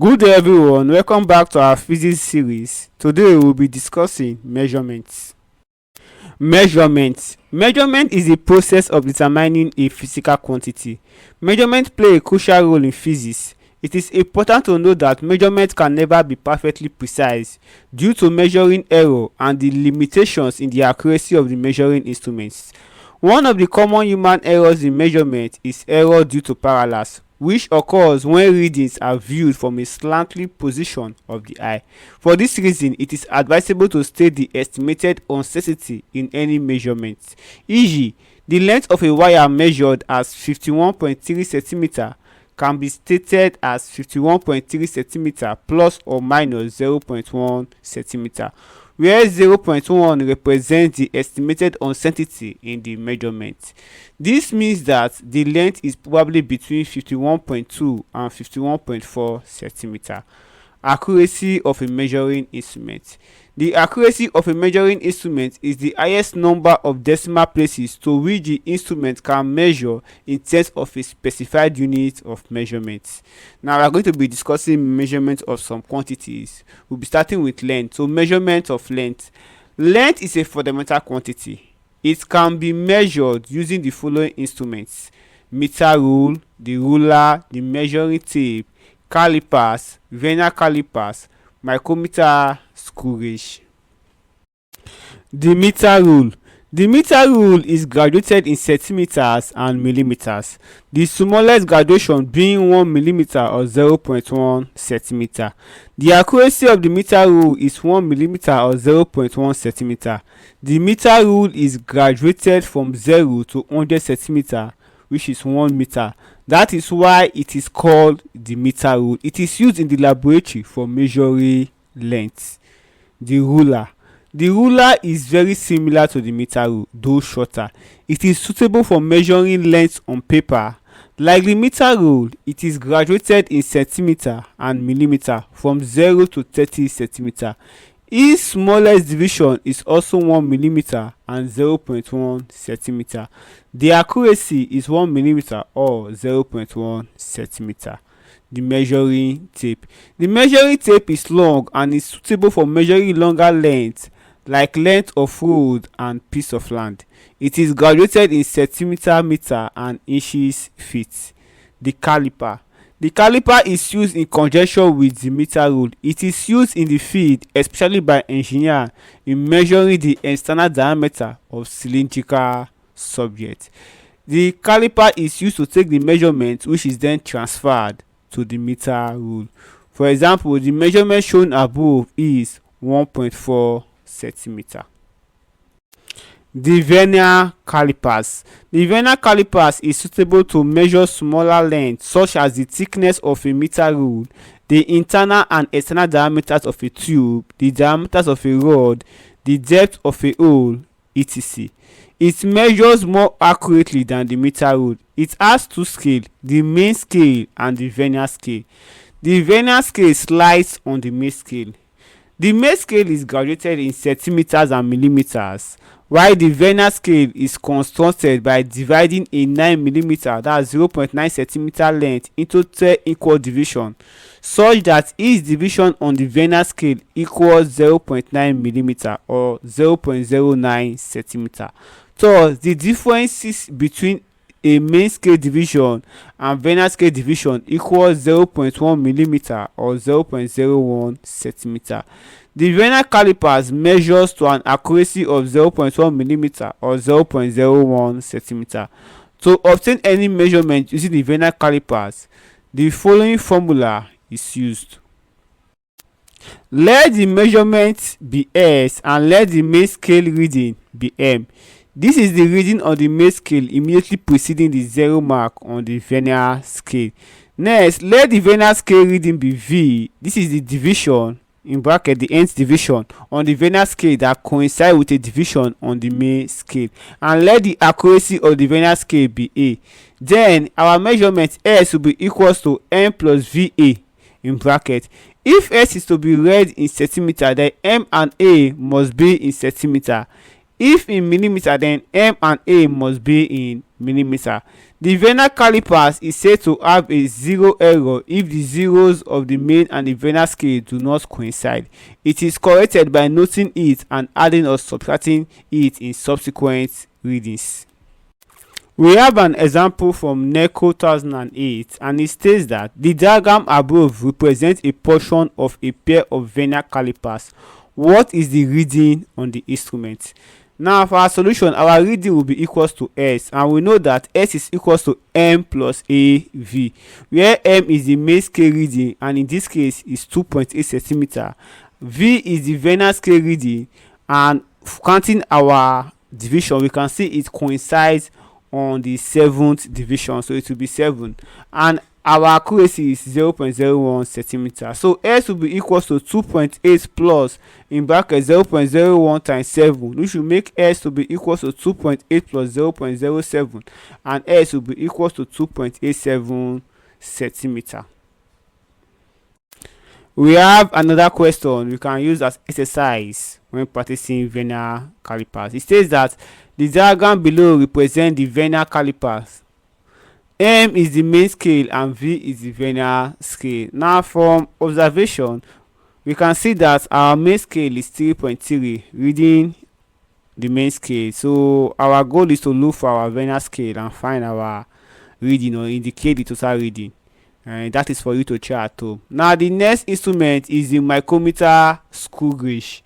Good day everyone, welcome back to our physics series. Today we will be discussing measurements. Measurement is the process of determining a physical quantity. Measurements play a crucial role in physics. It is important to note that measurement can never be perfectly precise due to measuring error and the limitations in the accuracy of the measuring instruments. One of the common human errors in measurement is error due to parallax, which occurs when readings are viewed from a slanted position of the eye. For this reason, it is advisable to state the estimated uncertainty in any measurement. E.g., the length of a wire measured as 51.3 cm can be stated as 51.3 cm plus or minus 0.1 cm, where 0.1 represents the estimated uncertainty in the measurement. This means that the length is probably between 51.2 and 51.4 cm. Accuracy of a measuring instrument. The accuracy of a measuring instrument is the highest number of decimal places to which the instrument can measure in terms of a specified unit of measurement. Now we are going to be discussing measurement of some quantities. We'll be starting with length. So measurement of length. Length is a fundamental quantity. It can be measured using the following instruments: meter rule, the ruler, the measuring tape, calipers, vernier calipers, micrometer, screw gauge. The meter rule. The meter rule is graduated in centimeters and millimeters, the smallest graduation being 1 millimeter or 0.1 centimeter. The accuracy of the meter rule is 1 millimeter or 0.1 centimeter. The meter rule is graduated from 0 to 100 centimeter, which is 1 meter. That is why it is called the meter rule. It is used in the laboratory for measuring length. The ruler. The ruler is very similar to the meter rule, though shorter. It is suitable for measuring length on paper. Like the meter rule, it is graduated in centimeter and millimeter from 0 to 30 centimeter. Its smallest division is also 1 millimeter and 0.1 centimeter. The accuracy is 1 millimeter or 0.1 centimeter. The measuring tape. The measuring tape is long and is suitable for measuring longer lengths, like length of road and piece of land. It is graduated in centimeter, meter, and inches, feet. The caliper. The caliper is used in conjunction with the meter rule. It is used in the field, especially by engineers, in measuring the external diameter of cylindrical subjects. The caliper is used to take the measurement, which is then transferred to the meter rule. For example, the measurement shown above is 1.4 centimeter. The vernier calipers. The vernier calipers is suitable to measure smaller lengths such as the thickness of a meter rule, the internal and external diameters of a tube, the diameters of a rod, the depth of a hole, etc. It measures more accurately than the meter rule. It has two scales, the main scale and the vernier scale. The vernier scale slides on the main scale. The main scale is graduated in centimeters and millimeters, while the vernier scale is constructed by dividing a 9 millimeter, that's 0.9 centimeter length, into 10 equal divisions, such that each division on the vernier scale equals 0.9 millimeter or 0.09 centimeter. Thus, the differences between a main scale division and vernier scale division equals 0.1 millimeter or 0.01 centimeter. The vernier calipers measures to an accuracy of 0.1 millimeter or 0.01 centimeter. To obtain any measurement using the vernier calipers, the following formula is used. Let the measurement be S and let the main scale reading be M. This is the reading on the main scale immediately preceding the 0 mark on the vernier scale. Next, let the vernier scale reading be V. This is the division, in bracket the nth division, on the vernier scale that coincide with a division on the main scale. And let the accuracy of the vernier scale be A. Then our measurement S will be equals to M plus VA, in bracket. If S is to be read in centimeter, then M and A must be in centimeter. If in millimeter, then m and a must be in millimeter. The vernal calipers is said to have a zero error if the zeros of the main and the vernal scale do not coincide. It is corrected by noting it and adding or subtracting it in subsequent readings. We have an example from NECO 2008, and it states that the diagram above represents a portion of a pair of vernal calipers. What is the reading on the instrument? Now for our solution, our reading will be equals to S, and we know that S is equals to M plus AV, where M is the main scale reading, and in this case is 2.8 centimeter. V is the vernal scale reading, and counting our division, we can see it coincides on the 7th division, so it will be 7, and our accuracy is 0.01 centimeter. So S will be equals to 2.8 plus in bracket 0.01 times 7, which will make S to be equals to 2.8 plus 0.07, and S will be equals to 2.87 centimeter. We have another question we can use as exercise when practicing vernal calipers. It says that the diagram below represents the vernal calipers. M is the main scale and V is the vernal scale. Now from observation, we can see that our main scale is 3.3 reading the main scale. So our goal is to look for our vernal scale and find our reading or indicate the total reading. And that is for you to try at home. Now the next instrument is the micrometer screw gauge.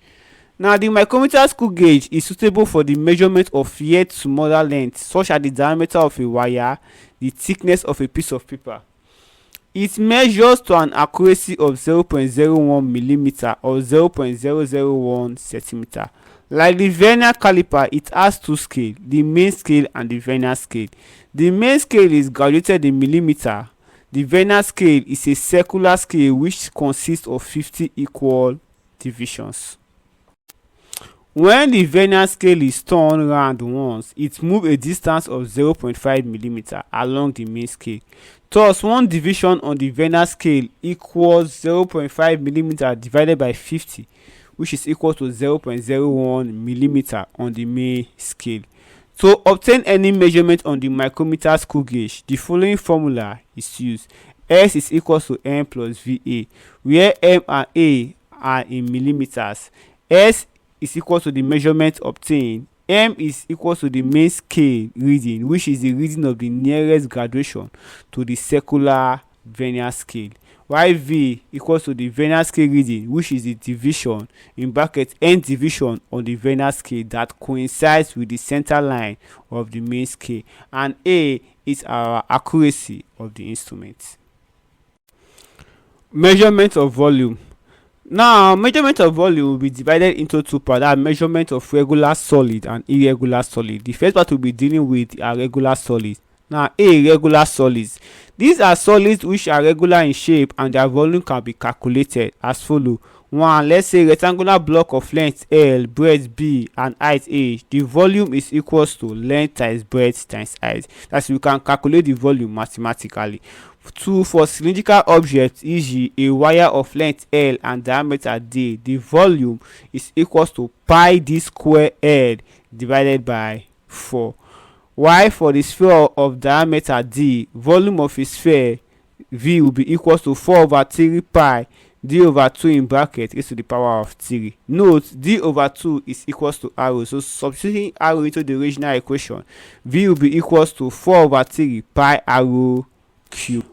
Now the micrometer screw gauge is suitable for the measurement of yet smaller lengths, such as the diameter of a wire, the thickness of a piece of paper. It measures to an accuracy of 0.01 millimeter or 0.001 centimeter. Like the vernal caliper, it has two scales, the main scale and the vernal scale. The main scale is graduated in millimeter. The vernal scale is a circular scale which consists of 50 equal divisions. When the vernal scale is turned round once, it moves a distance of 0.5 millimeter along the main scale. Thus, one division on the vernal scale equals 0.5 millimeter divided by 50, which is equal to 0.01 millimeter on the main scale. To obtain any measurement on the micrometer screw gauge, the following formula is used. S is equal to M plus VA, where M and A are in millimeters. S is equal to the measurement obtained. M is equal to the main scale reading, which is the reading of the nearest graduation to the circular vernal scale, while V equals to the vernal scale reading, which is the division in bracket n division on the vernal scale that coincides with the center line of the main scale, and A is our accuracy of the instrument. Measurement of volume. Now, measurement of volume will be divided into two parts. That measurement of regular solid and irregular solid. The first part will be dealing with our regular solids. Now, irregular solids. These are solids which are regular in shape and their volume can be calculated as follows. 1. Let's say rectangular block of length L, breadth B, and height H. The volume is equals to length times breadth times height. That's we can calculate the volume mathematically. 2. For cylindrical objects, e.g. a wire of length L and diameter D, the volume is equals to pi d square L divided by 4. While for the sphere of diameter D, volume of a sphere V will be equals to 4 over 3 pi d over 2 in bracket raised to the power of 3. Note, d over 2 is equals to r. So substituting r into the original equation, V will be equals to 4 over 3 pi r cube.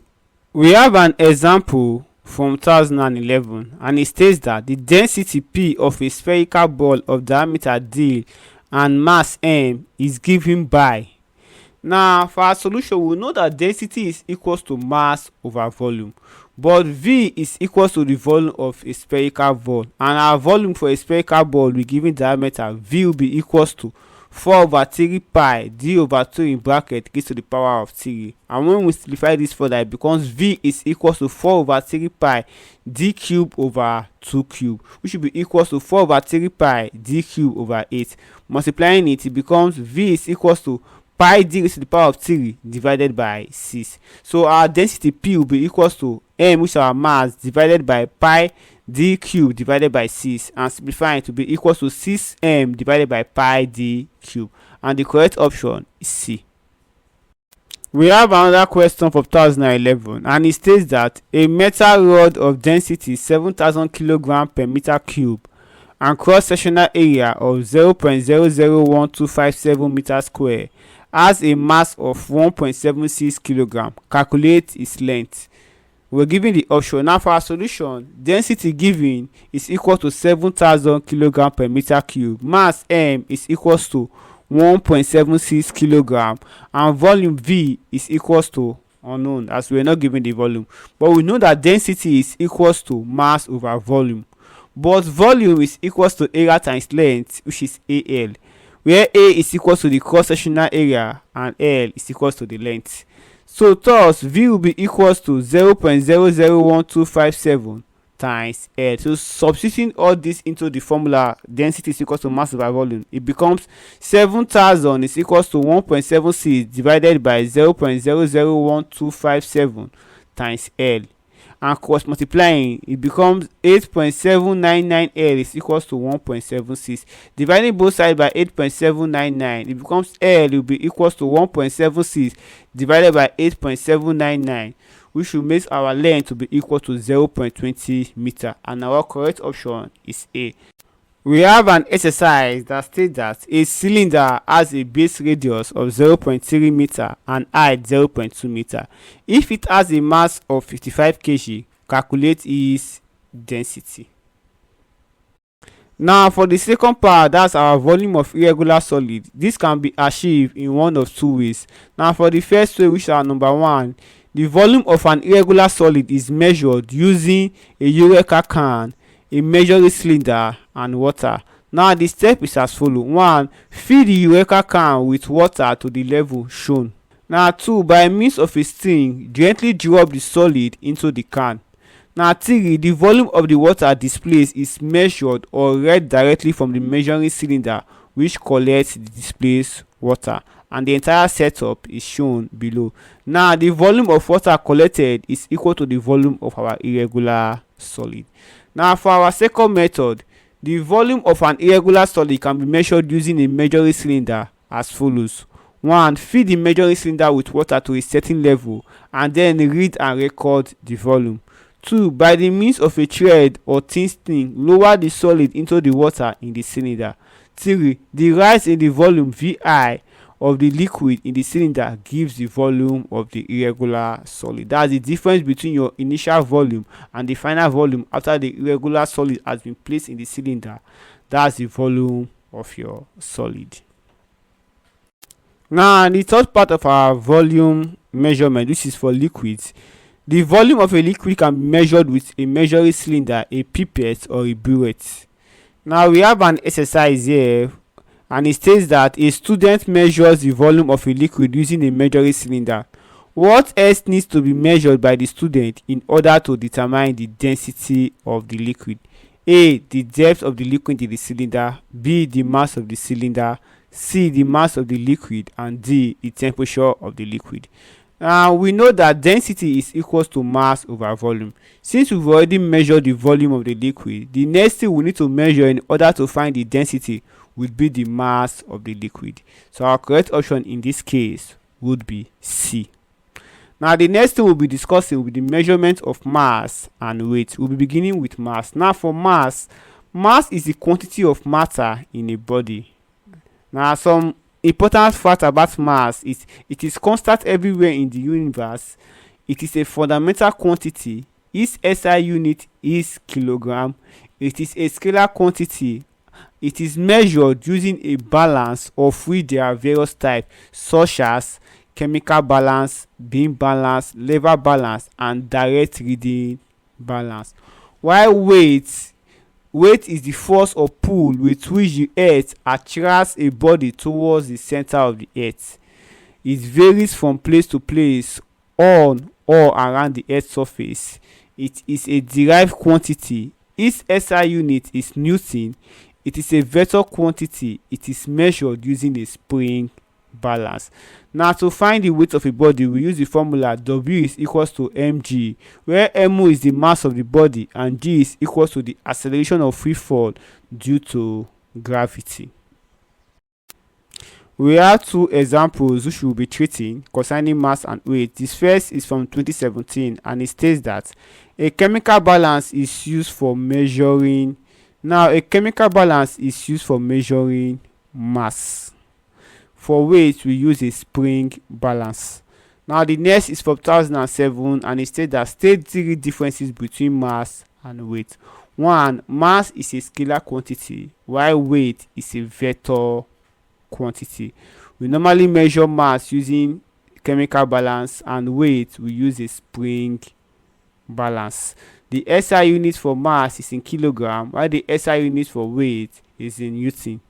We have an example from 2011, and it states that the density P of a spherical ball of diameter D and mass m is given by. Now for our solution, we know that density is equals to mass over volume, but V is equals to the volume of a spherical ball, and our volume for a spherical ball with given diameter V will be equals to 4 over 3 pi d over 2 in bracket raised to the power of 3. And when we simplify this further, it becomes V is equals to 4 over 3 pi d cube over 2 cube, which will be equals to 4 over 3 pi d cube over 8. Multiplying it, it becomes V is equals to pi d raised to the power of 3 divided by 6. So our density P will be equals to m, which is our mass, divided by pi d cube divided by 6, and simplifying to be equal to 6m divided by pi d cube, and the correct option is C. We have another question for 2011, and it states that a metal rod of density 7,000 kg per meter cube and cross-sectional area of 0.001257 meter square has a mass of 1.76 kg. Calculate its length. We're given the option. Now for our solution, density given is equal to 7,000 kg per meter cube, mass m is equals to 1.76 kg, and volume V is equals to unknown, as we are not given the volume, but we know that density is equals to mass over volume, but volume is equals to area times length, which is AL, where A is equals to the cross-sectional area and L is equals to the length. So thus V will be equals to 0.001257 times L. So substituting all this into the formula, density is equals to mass over volume, it becomes 7,000 is equals to 1.76 divided by 0.001257 times L, and cross multiplying, it becomes 8.799 L is equals to 1.76. Dividing both sides by 8.799, it becomes L will be equals to 1.76 divided by 8.799, which will make our length to be equal to 0.20 meter, and our correct option is A. We have an exercise that states that a cylinder has a base radius of 0.3 meter and height 0.2 meter. If it has a mass of 55 kg, calculate its density. Now for the second part, that's our volume of irregular solid. This can be achieved in one of two ways. Now for the first way, which are number one, the volume of an irregular solid is measured using a Eureka can, a measuring cylinder, and water. Now the step is as follows. 1. Fill the Eureka can with water to the level shown. Now 2. By means of a string, gently drop the solid into the can. Now 3. The volume of the water displaced is measured or read directly from the measuring cylinder, which collects the displaced water, and the entire setup is shown below. Now the volume of water collected is equal to the volume of our irregular solid. Now for our second method, the volume of an irregular solid can be measured using a measuring cylinder as follows. 1. Fill the measuring cylinder with water to a certain level and then read and record the volume. 2. By the means of a thread or thin string, lower the solid into the water in the cylinder. 3. The rise in the volume Vi of the liquid in the cylinder gives the volume of the irregular solid. That's the difference between your initial volume and the final volume after the irregular solid has been placed in the cylinder. That's the volume of your solid. Now the third part of our volume measurement, which is for liquids. The volume of a liquid can be measured with a measuring cylinder, a pipette, or a burette. Now we have an exercise here, and it states that a student measures the volume of a liquid using a measuring cylinder. What else needs to be measured by the student in order to determine the density of the liquid? A. The depth of the liquid in the cylinder. B. The mass of the cylinder. C. The mass of the liquid. And D. The temperature of the liquid. Now we know that density is equals to mass over volume. Since we've already measured the volume of the liquid, the next thing we need to measure in order to find the density would be the mass of the liquid. So our correct option in this case would be C. Now the next thing we'll be discussing will be the measurement of mass and weight. We'll be beginning with mass. Now for mass is the quantity of matter in a body. Now some important fact about mass is it is constant everywhere in the universe. It is a fundamental quantity. Its SI unit is kilogram. It is a scalar quantity. It is measured using a balance of which there are various types, such as chemical balance, beam balance, lever balance, and direct reading balance. While weight is the force or pull with which the earth attracts a body towards the center of the earth. It varies from place to place on or around the earth's surface. It is a derived quantity. Its SI unit is Newton. It is a vector quantity. It is measured using a spring balance. Now to find the weight of a body, we use the formula W is equals to mg, where mu is the mass of the body and g is equals to the acceleration of free fall due to gravity. We have two examples which we will be treating concerning mass and weight. This first is from 2017 and it states that a chemical balance is used for measuring. Now a chemical balance is used for measuring mass. For weight, we use a spring balance. Now the next is from 2007 and it states that state three differences between mass and weight. One, mass is a scalar quantity while weight is a vector quantity. We normally measure mass using chemical balance and weight we use a spring balance. The SI unit for mass is in kilogram while the SI unit for weight is in Newton.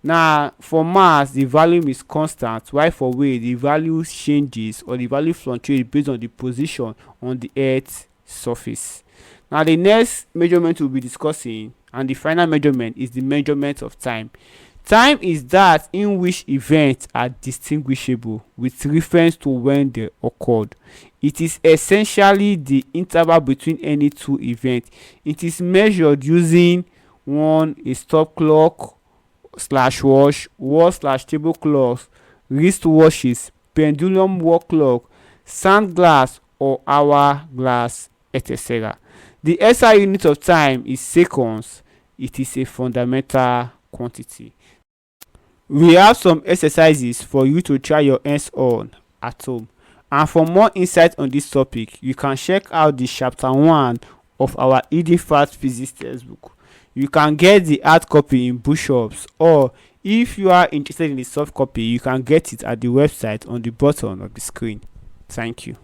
Now for mass the volume is constant while for weight the value changes or the value fluctuates based on the position on the earth's surface. Now the next measurement we'll be discussing and the final measurement is the measurement of time. Time is that in which events are distinguishable with reference to when they occurred. It is essentially the interval between any two events. It is measured using one, a stop clock /watch, wall/table clocks, wristwatches, pendulum wall clock, sand glass or hourglass, etc. The SI unit of time is seconds. It is a fundamental quantity. We have some exercises for you to try your hands on at home. And for more insight on this topic, you can check out the chapter 1 of our Hidden Facts Physics textbook. You can get the hard copy in bookshops, or if you are interested in the soft copy, you can get it at the website on the bottom of the screen. Thank you.